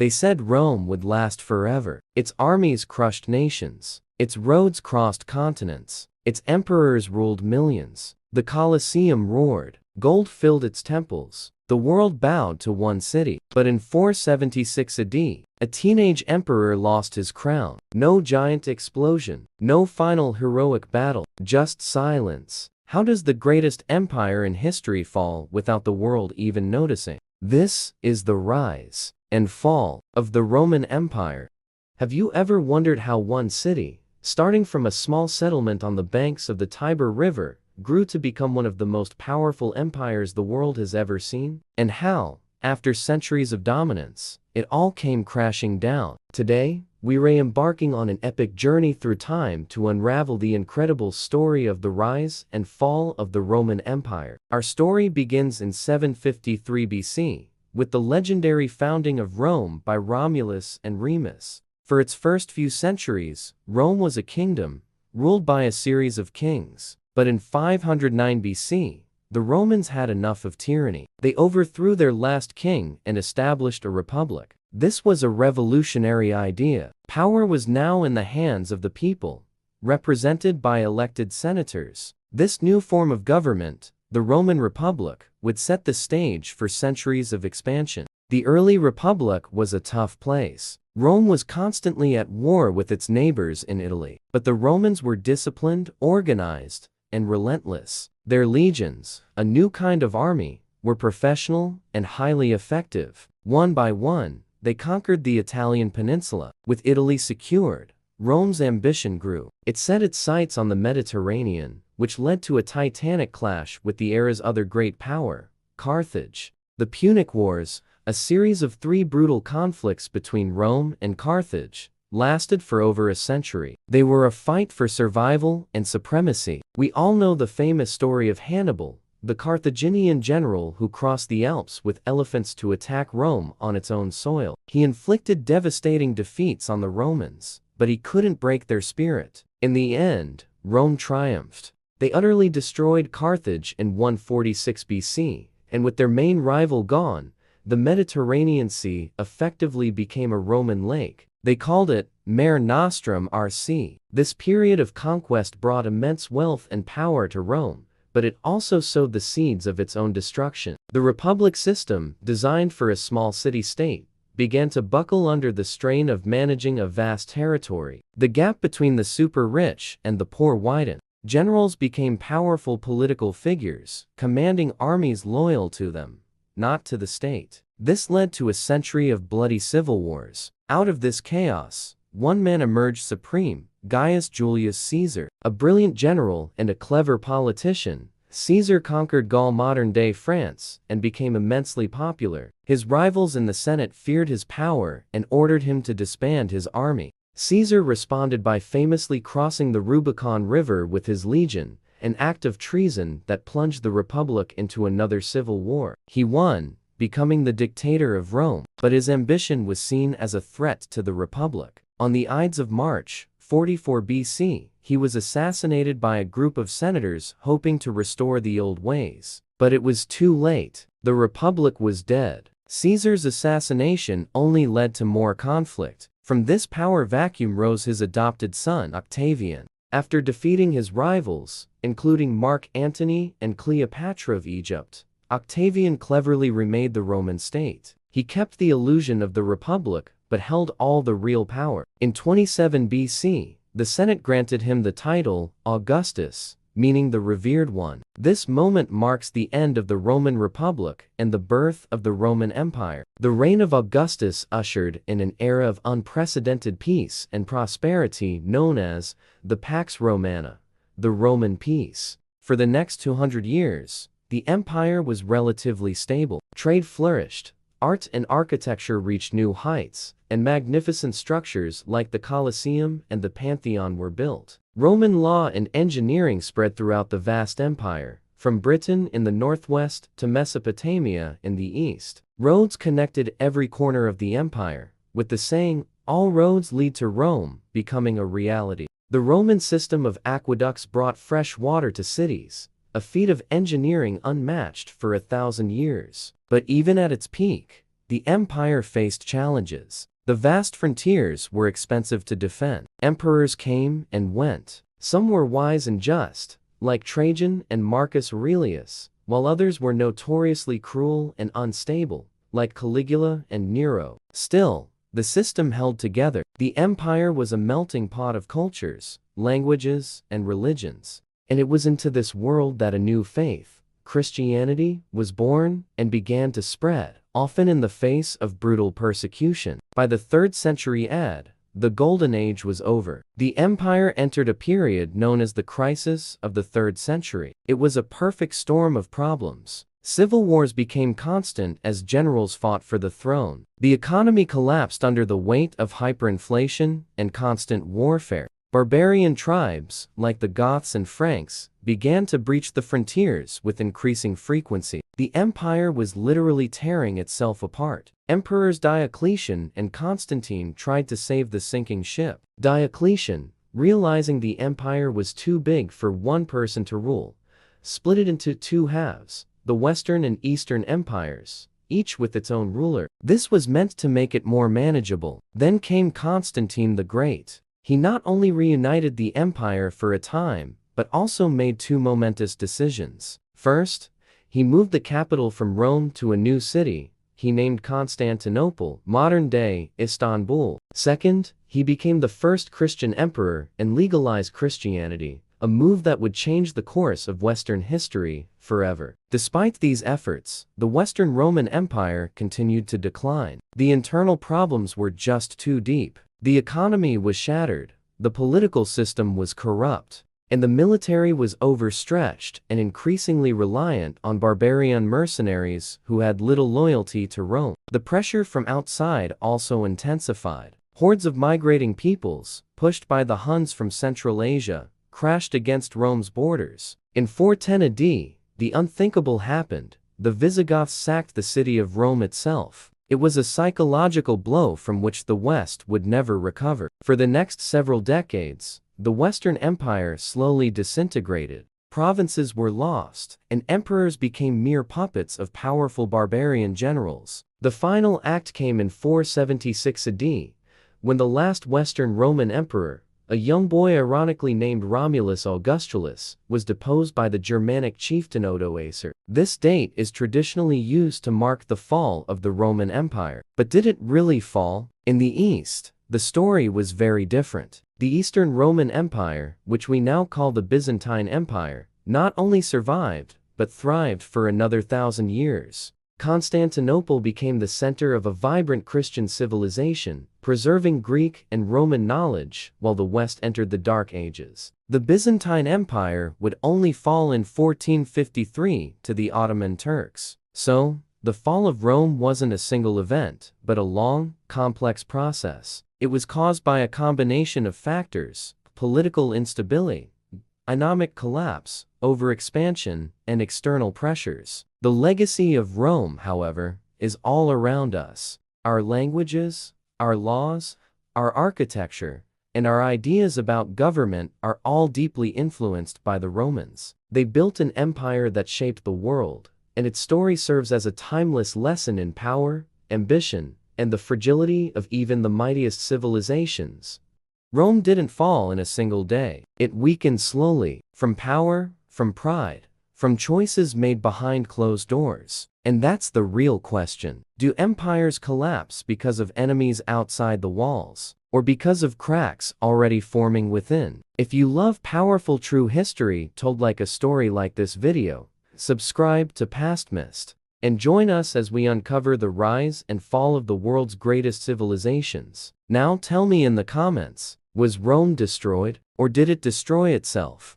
They said Rome would last forever. Its armies crushed nations. Its roads crossed continents. Its emperors ruled millions. The Colosseum roared. Gold filled its temples. The world bowed to one city. But in 476 AD, a teenage emperor lost his crown. No giant explosion. No final heroic battle. Just silence. How does the greatest empire in history fall without the world even noticing? This is the rise and fall of the Roman Empire. Have you ever wondered how one city, starting from a small settlement on the banks of the Tiber River, grew to become one of the most powerful empires the world has ever seen? And how, after centuries of dominance, it all came crashing down? Today, we are embarking on an epic journey through time to unravel the incredible story of the rise and fall of the Roman Empire. Our story begins in 753 BC, with the legendary founding of Rome by Romulus and Remus. For its first few centuries, Rome was a kingdom, ruled by a series of kings. But in 509 BC, the Romans had enough of tyranny. They overthrew their last king and established a republic. This was a revolutionary idea. Power was now in the hands of the people, represented by elected senators. This new form of government, the Roman Republic, would set the stage for centuries of expansion. The early republic was a tough place. Rome was constantly at war with its neighbors in Italy. But the Romans were disciplined, organized, and relentless. Their legions, a new kind of army, were professional and highly effective. One by one, they conquered the Italian peninsula. With Italy secured, Rome's ambition grew. It set its sights on the Mediterranean, which led to a titanic clash with the era's other great power, Carthage. The Punic Wars, a series of 3 brutal conflicts between Rome and Carthage, lasted for over a century. They were a fight for survival and supremacy. We all know the famous story of Hannibal, the Carthaginian general who crossed the Alps with elephants to attack Rome on its own soil. He inflicted devastating defeats on the Romans, but he couldn't break their spirit. In the end, Rome triumphed. They utterly destroyed Carthage in 146 BC, and with their main rival gone, the Mediterranean Sea effectively became a Roman lake. They called it Mare Nostrum RC. This period of conquest brought immense wealth and power to Rome, but it also sowed the seeds of its own destruction. The republic system, designed for a small city-state, began to buckle under the strain of managing a vast territory. The gap between the super-rich and the poor widened. Generals became powerful political figures, commanding armies loyal to them, not to the state. This led to a century of bloody civil wars. Out of this chaos, one man emerged supreme, Gaius Julius Caesar. A brilliant general and a clever politician, Caesar conquered Gaul, modern-day France, and became immensely popular. His rivals in the Senate feared his power and ordered him to disband his army. Caesar responded by famously crossing the Rubicon River with his legion, an act of treason that plunged the Republic into another civil war. He won, becoming the dictator of Rome, but his ambition was seen as a threat to the Republic. On the Ides of March, 44 BC, he was assassinated by a group of senators hoping to restore the old ways. But it was too late. The Republic was dead. Caesar's assassination only led to more conflict. From this power vacuum rose his adopted son, Octavian. After defeating his rivals, including Mark Antony and Cleopatra of Egypt, Octavian cleverly remade the Roman state. He kept the illusion of the Republic, but held all the real power. In 27 BC, the Senate granted him the title Augustus, meaning the revered one. This moment marks the end of the Roman Republic and the birth of the Roman Empire. The reign of Augustus ushered in an era of unprecedented peace and prosperity known as the Pax Romana, the Roman peace. For the next 200 years, the empire was relatively stable. Trade flourished, art and architecture reached new heights, and magnificent structures like the Colosseum and the Pantheon were built. Roman law and engineering spread throughout the vast empire, from Britain in the northwest to Mesopotamia in the east. Roads connected every corner of the empire, with the saying, "All roads lead to Rome," becoming a reality. The Roman system of aqueducts brought fresh water to cities, a feat of engineering unmatched for 1,000 years. But even at its peak, the empire faced challenges. The vast frontiers were expensive to defend. Emperors came and went. Some were wise and just, like Trajan and Marcus Aurelius, while others were notoriously cruel and unstable, like Caligula and Nero. Still, the system held together. The empire was a melting pot of cultures, languages, and religions. And it was into this world that a new faith, Christianity, was born and began to spread, often in the face of brutal persecution. By the 3rd century AD, the Golden Age was over. The empire entered a period known as the crisis of the 3rd century. It was a perfect storm of problems. Civil wars became constant as generals fought for the throne. The economy collapsed under the weight of hyperinflation and constant warfare. Barbarian tribes, like the Goths and Franks, began to breach the frontiers with increasing frequency. The empire was literally tearing itself apart. Emperors Diocletian and Constantine tried to save the sinking ship. Diocletian, realizing the empire was too big for one person to rule, split it into two halves, the Western and Eastern empires, each with its own ruler. This was meant to make it more manageable. Then came Constantine the Great. He not only reunited the empire for a time, but also made two momentous decisions. First, he moved the capital from Rome to a new city he named Constantinople, modern-day Istanbul. Second, he became the first Christian emperor and legalized Christianity, a move that would change the course of Western history forever. Despite these efforts, the Western Roman Empire continued to decline. The internal problems were just too deep. The economy was shattered, the political system was corrupt, and the military was overstretched and increasingly reliant on barbarian mercenaries who had little loyalty to Rome. The pressure from outside also intensified. Hordes of migrating peoples, pushed by the Huns from Central Asia, crashed against Rome's borders. In 410 AD, the unthinkable happened. The Visigoths sacked the city of Rome itself. It was a psychological blow from which the West would never recover. For the next several decades, the Western Empire slowly disintegrated. Provinces were lost, and emperors became mere puppets of powerful barbarian generals. The final act came in 476 AD, when the last Western Roman emperor, a young boy ironically named Romulus Augustulus, was deposed by the Germanic chieftain Odoacer. This date is traditionally used to mark the fall of the Roman Empire. But did it really fall? In the East, the story was very different. The Eastern Roman Empire, which we now call the Byzantine Empire, not only survived, but thrived for another 1,000 years. Constantinople became the center of a vibrant Christian civilization, preserving Greek and Roman knowledge while the West entered the Dark Ages. The Byzantine Empire would only fall in 1453 to the Ottoman Turks. So, the fall of Rome wasn't a single event, but a long, complex process. It was caused by a combination of factors: political instability, economic collapse, overexpansion, and external pressures. The legacy of Rome, however, is all around us. Our languages, our laws, our architecture, and our ideas about government are all deeply influenced by the Romans. They built an empire that shaped the world, and its story serves as a timeless lesson in power, ambition, and the fragility of even the mightiest civilizations. Rome didn't fall in a single day. It weakened slowly, from power, from pride, from choices made behind closed doors. And that's the real question. Do empires collapse because of enemies outside the walls, or because of cracks already forming within? If you love powerful true history told like a story like this video, subscribe to Past Mist, and join us as we uncover the rise and fall of the world's greatest civilizations. Now tell me in the comments, was Rome destroyed, or did it destroy itself?